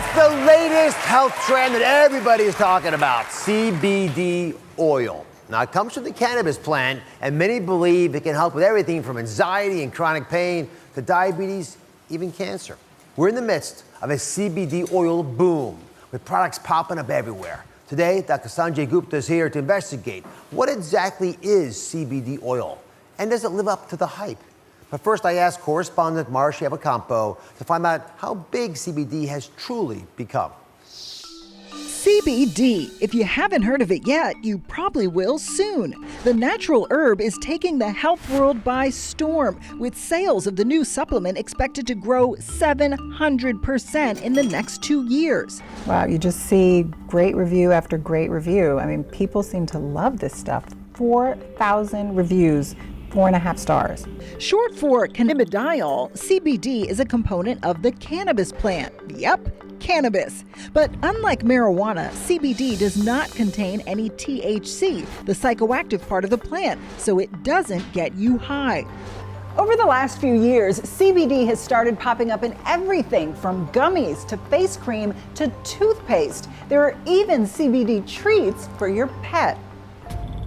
It's the latest health trend that everybody is talking about, CBD oil. Now, it comes from the cannabis plant, and many believe it can help with everything from anxiety and chronic pain to diabetes, even cancer. We're in the midst of a CBD oil boom, with products popping up everywhere. Today, Dr. Sanjay Gupta is here to investigate what exactly is CBD oil, and does it live up to the hype? But first, I asked correspondent Marcia Evacampo to find out how big CBD has truly become. CBD. If you haven't heard of it yet, you probably will soon. The natural herb is taking the health world by storm, with sales of the new supplement expected to grow 700% in the next 2 years. Wow, you just see great review after great review. I mean, people seem to love this stuff. 4,000 reviews. 4.5 stars. Short for cannabidiol, CBD is a component of the cannabis plant. Yep, cannabis. But unlike marijuana, CBD does not contain any THC, the psychoactive part of the plant, so it doesn't get you high. Over the last few years, CBD has started popping up in everything from gummies to face cream to toothpaste. There are even CBD treats for your pet.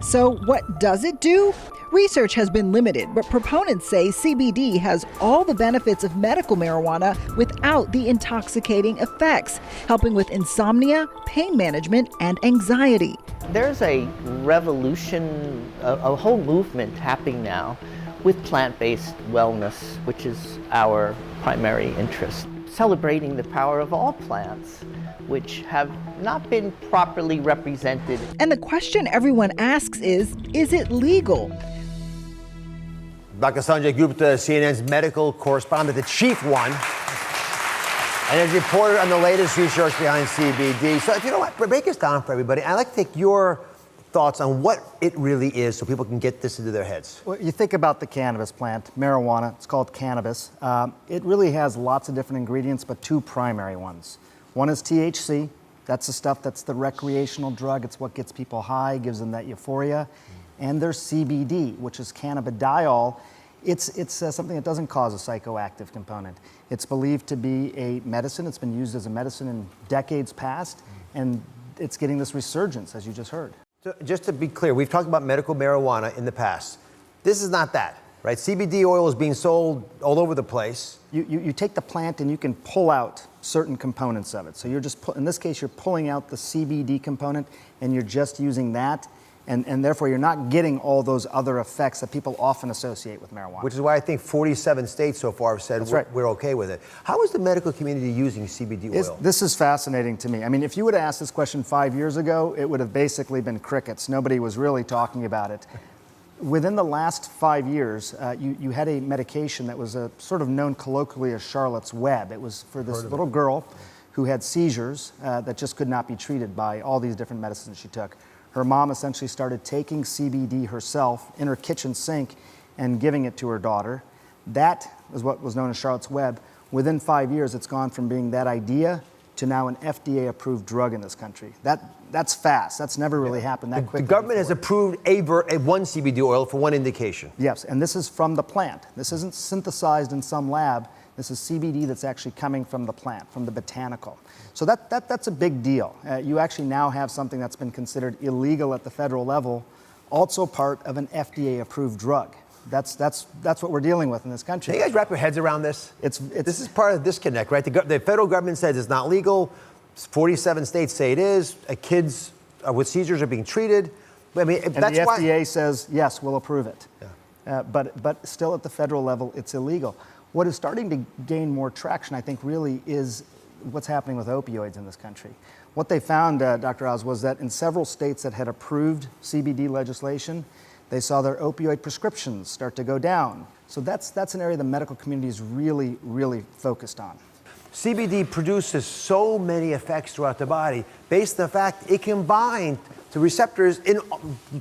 So what does it do? Research has been limited, but proponents say CBD has all the benefits of medical marijuana without the intoxicating effects, helping with insomnia, pain management, and anxiety. There's a revolution, a whole movement happening now with plant-based wellness, which is our primary interest, celebrating the power of all plants, which have not been properly represented. And the question everyone asks is it legal? Dr. Sanjay Gupta, CNN's medical correspondent, the chief one, and has reported on the latest research behind CBD. So if you know what, break us down for everybody. I'd like to take your thoughts on what it really is so people can get this into their heads. Well, you think about the cannabis plant, marijuana, it's called cannabis. It really has lots of different ingredients, but two primary ones. One is THC. That's the stuff that's the recreational drug. It's what gets people high, gives them that euphoria. And there's CBD, which is cannabidiol. It's something that doesn't cause a psychoactive component. It's believed to be a medicine. It's been used as a medicine in decades past, and it's getting this resurgence, as you just heard. So just to be clear, we've talked about medical marijuana in the past. This is not that, right? CBD oil is being sold all over the place. You take the plant and you can pull out certain components of it. So you're just, in this case, you're pulling out the CBD component and you're just using that. And therefore, you're not getting all those other effects that people often associate with marijuana. Which is why I think 47 states so far have said we're okay with it. How is the medical community using CBD oil? This is fascinating to me. I mean, if you would have asked this question 5 years ago, it would have basically been crickets. Nobody was really talking about it. Within the last 5 years, you had a medication that was sort of known colloquially as Charlotte's Web. It was for this little girl who had seizures that just could not be treated by all these different medicines she took. Her mom essentially started taking CBD herself in her kitchen sink and giving it to her daughter. That is what was known as Charlotte's Web. Within 5 years, it's gone from being that idea to now an FDA-approved drug in this country. That's fast. That's never really happened that quickly. The government has approved one CBD oil for one indication. Yes, and this is from the plant. This isn't synthesized in some lab. This is CBD that's actually coming from the plant, from the botanical. So that's a big deal. You actually now have something that's been considered illegal at the federal level, also part of an FDA-approved drug. That's what we're dealing with in this country. Can you guys wrap your heads around this? This is part of the disconnect, right? The federal government says it's not legal. 47 states say it is. Kids with seizures are being treated. I mean, and the FDA says, yes, we'll approve it. Yeah. But still at the federal level, it's illegal. What is starting to gain more traction, I think, really is what's happening with opioids in this country. What they found, Dr. Oz, was that in several states that had approved CBD legislation, they saw their opioid prescriptions start to go down. So that's an area the medical community is really, really focused on. CBD produces so many effects throughout the body based on the fact it can bind to receptors in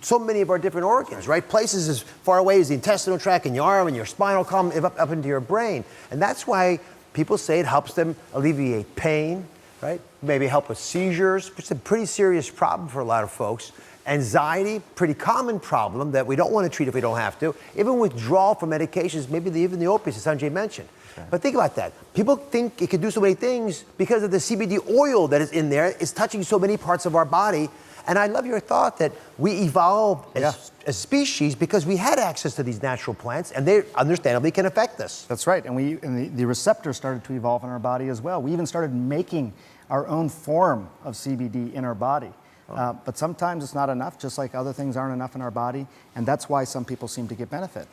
so many of our different organs, right? Places as far away as the intestinal tract and your arm and your spinal column, up into your brain. And that's why people say it helps them alleviate pain, right? Maybe help with seizures, which is a pretty serious problem for a lot of folks. Anxiety, pretty common problem that we don't want to treat if we don't have to. Even withdrawal from medications, maybe even the opiates, as Sanjay mentioned. But think about that. People think it can do so many things because of the CBD oil that is in there. It's touching so many parts of our body. And I love your thought that we evolved as species because we had access to these natural plants, and they understandably can affect us. That's right, and the receptors started to evolve in our body as well. We even started making our own form of CBD in our body. But sometimes it's not enough, just like other things aren't enough in our body, and that's why some people seem to get benefit.